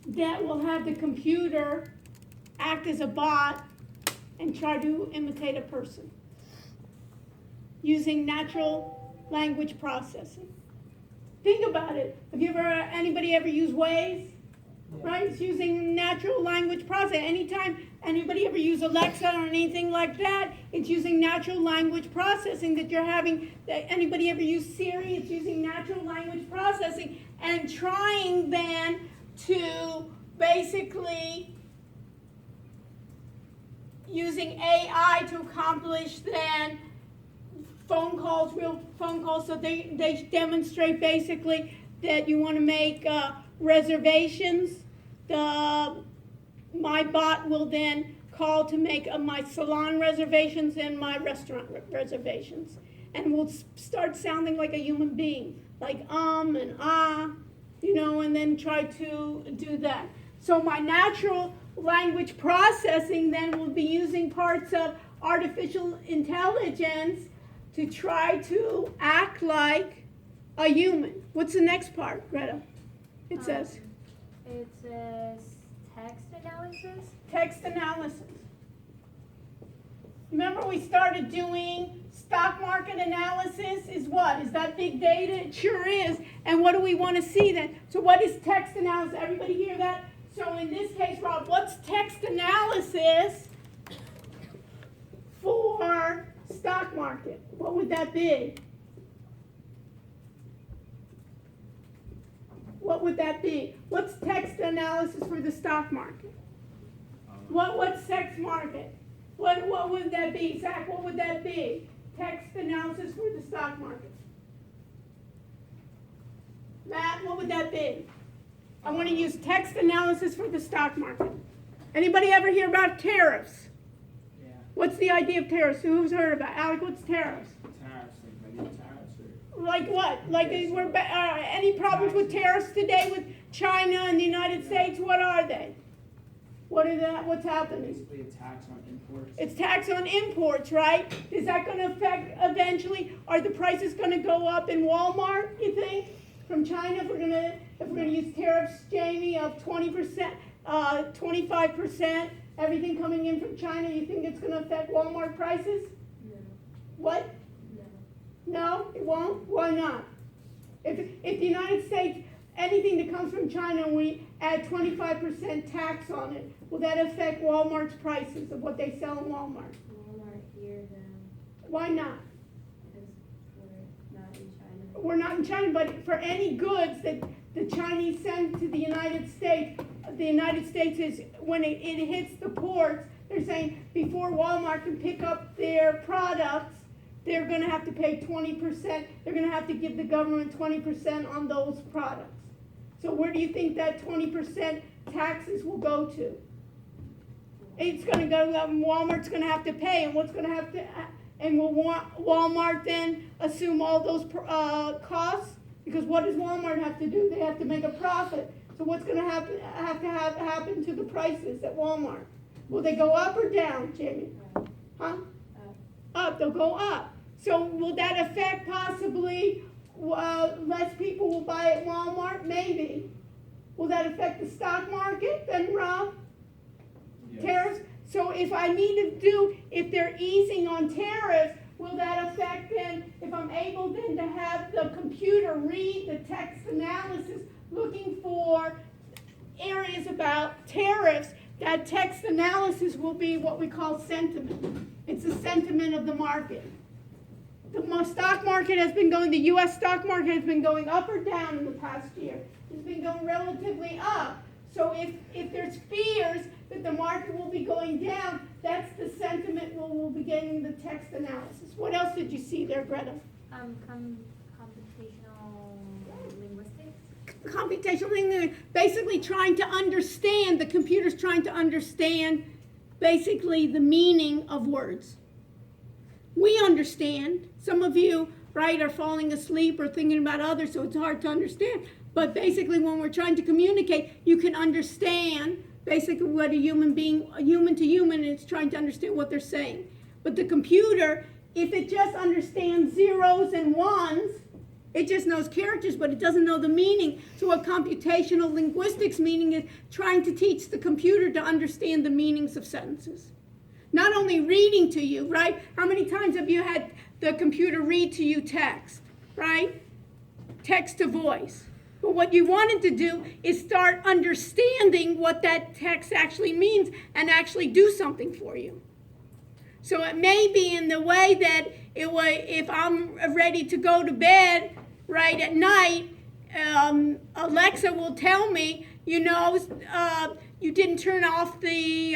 that will have the computer act as a bot and try to imitate a person using natural language processing. Think about it. Have you anybody ever used Waze? right? It's using natural language processing. Anytime anybody ever use Alexa or anything like that, it's using natural language processing that you're having. Anybody ever use Siri? It's using natural language processing and trying then to basically using AI to accomplish then phone calls, real phone calls. So they demonstrate basically that you want to make reservations. My bot will then call to make my salon reservations and my restaurant reservations, and will start sounding like a human being, like and ah, and then try to do that. So my natural language processing then will be using parts of artificial intelligence to try to act like a human. What's the next part, Greta? It says text analysis. text analysis. Remember we started doing stock market analysis is what? Is that big data? It sure is. And what do we want to see then? So what is text analysis? Everybody hear that? So in this case, Rob, what's text analysis for stock market? What would that be? What would that be? What's text analysis for the stock market? What's text market? What would that be? Zach, what would that be? Text analysis for the stock market. Matt, what would that be? I want to use text analysis for the stock market. Anybody ever hear about tariffs? Yeah. What's the idea of tariffs? Who's heard about it? Alec, what's tariffs? Tariffs, like maybe tariffs or. Like what? Like any problems with tariffs today with China and the United States? What are they? What's happening? Basically a tax on imports. It's tax on imports, right? Is that going to affect eventually? Are the prices going to go up in Walmart, you think, from China? If we're going to use tariffs, Jamie, of 20%, 25%, everything coming in from China, you think it's going to affect Walmart prices? No, What? no. No, it won't? Why not? If the United States, anything that comes from China, we add 25% tax on it, will that affect Walmart's prices of what they sell in Walmart? Walmart here, then, Why not? because we're not in China. We're not in China, but for any goods that the Chinese send to the United States is, when it hits the ports, they're saying before Walmart can pick up their products, they're going to have to pay 20%. They're going to have to give the government 20% on those products. So where do you think that 20% taxes will go to? It's going to go, Walmart's going to have to pay, and what's going to have to, and will Walmart then assume all those costs? Because what does Walmart have to do? They have to make a profit. So what's going to happen to the prices at Walmart? Will they go up or down, Jamie? Huh? Up. They'll go up. So will that affect possibly less people will buy at Walmart? Maybe. Will that affect the stock market then, Rob? Yes. Tariffs? So if they're easing on tariffs, will that affect then, if I'm able then to have the computer read the text analysis looking for areas about tariffs, that text analysis will be what we call sentiment. It's the sentiment of the market. The stock market has been going, the U.S. stock market has been going up or down in the past year. It's been going relatively up. So if there's fears that the market will be going down, that's the sentiment we'll be getting the text analysis. What else did you see there, Greta? Computational linguistics. Computational linguistics, basically trying to understand, the computer's trying to understand basically the meaning of words. We understand. Some of you, right, are falling asleep or thinking about others, so it's hard to understand. But basically when we're trying to communicate, you can understand basically what a human to human is trying to understand what they're saying. But the computer, if it just understands zeros and ones, it just knows characters, but it doesn't know the meaning. So what computational linguistics meaning is trying to teach the computer to understand the meanings of sentences. Not only reading to you, right? How many times have you had the computer read to you text, right? Text to voice. But what you wanted to do is start understanding what that text actually means and actually do something for you. So it may be in the way that if I'm ready to go to bed right at night, Alexa will tell me, you didn't turn off the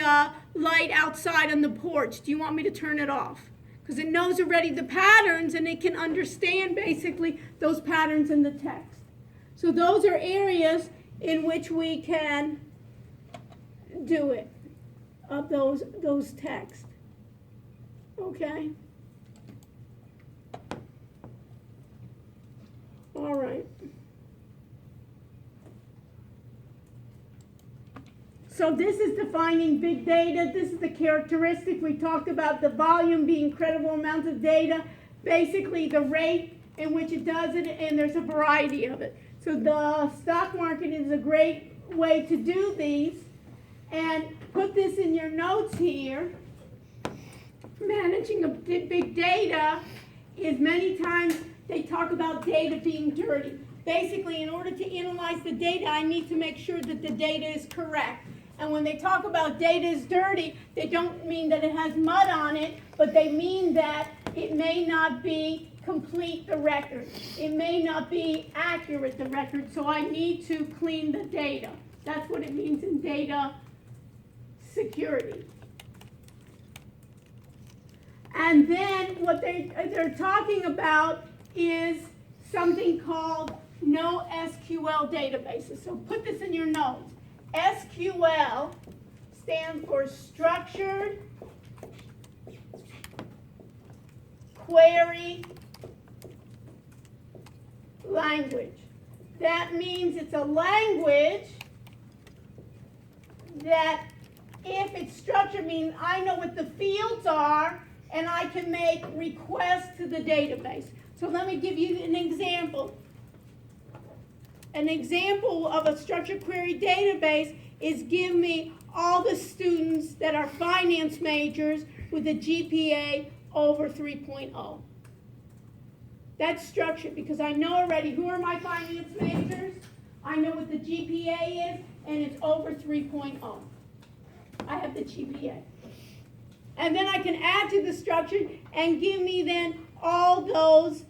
light outside on the porch. Do you want me to turn it off? Because it knows already the patterns and it can understand basically those patterns in the text. So those are areas in which we can do it, of those texts. Okay? All right. So this is defining big data. This is the characteristic. We talked about the volume being credible amounts of data, basically the rate in which it does it, and there's a variety of it. So the stock market is a great way to do these. And put this in your notes here. Managing a big data is many times they talk about data being dirty. Basically, in order to analyze the data, I need to make sure that the data is correct. And when they talk about data is dirty, they don't mean that it has mud on it, but they mean that it may not be complete the record. It may not be accurate the record, so I need to clean the data. That's what it means in data security. And then what they're talking about is something called NoSQL databases. So put this in your notes. SQL stands for Structured Query Language. That means it's a language that, if it's structured, means I know what the fields are and I can make requests to the database. So let me give you an example. An example of a structured query database is give me all the students that are finance majors with a GPA over 3.0. That's structured because I know already who are my finance majors, I know what the GPA is, and it's over 3.0. I have the GPA. And then I can add to the structure and give me then all those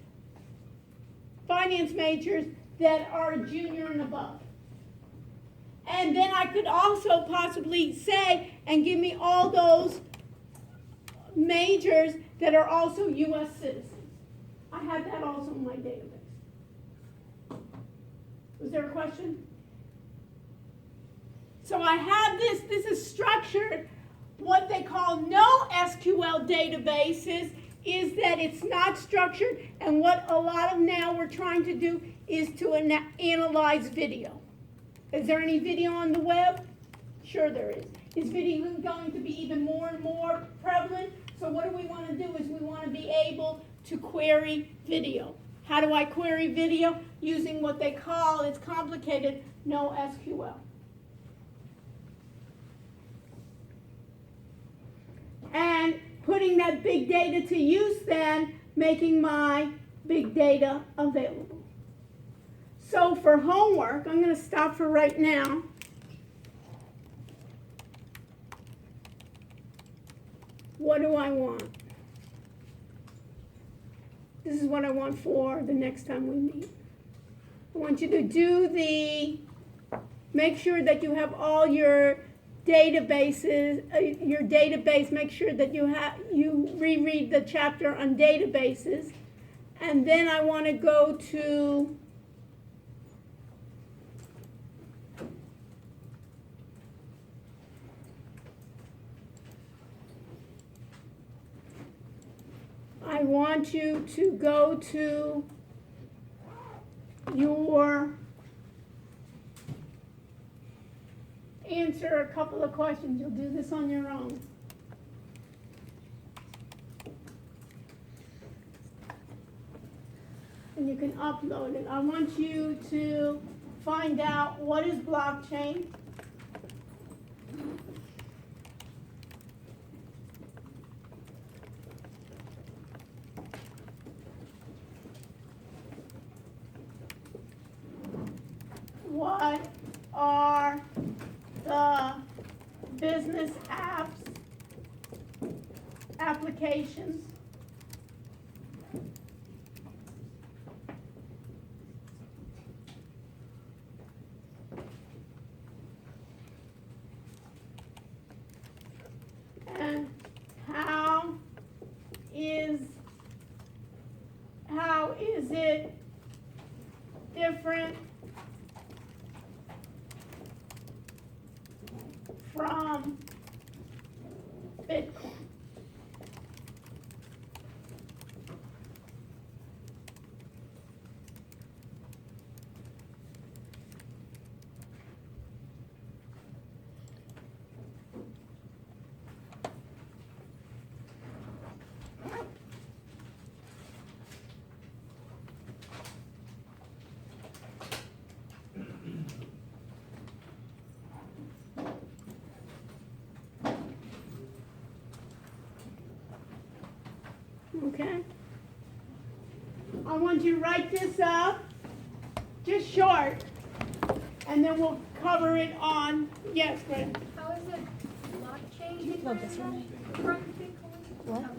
finance majors that are a junior and above. And then I could also possibly say and give me all those majors that are also U.S. citizens. I have that also in my database. Was there a question? So I have this is structured. What they call NoSQL databases is that it's not structured, and what a lot of now we're trying to do is to analyze video. Is there any video on the web? Sure there is. Is video going to be even more and more prevalent? So what do we want to do is we want to be able to query video. How do I query video? Using what they call, it's complicated, NoSQL. And putting that big data to use then, making my big data available. So for homework, I'm going to stop for right now. What do I want? This is what I want for the next time we meet. I want you to do make sure that you have all your databases, your database, make sure that you reread the chapter on databases. And then I want to go to I want you to go to your answer a couple of questions. You'll do this on your own. And you can upload it. I want you to find out what is blockchain. business apps, applications. And how is it different from Bitcoin? Okay? I want you to write this up, just short, and then we'll cover it on, yes, Brenda. How is it blockchain different from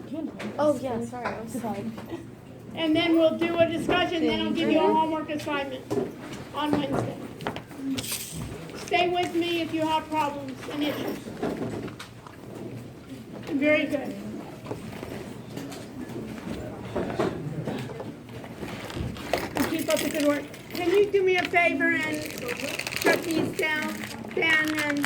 Bitcoin? Oh, yeah, sorry, I was sorry. And then we'll do a discussion, then I'll give you a homework assignment on Wednesday. Stay with me if you have problems and issues. Very good. Keep up the good work. Can you do me a favor and shut these down, Dan, and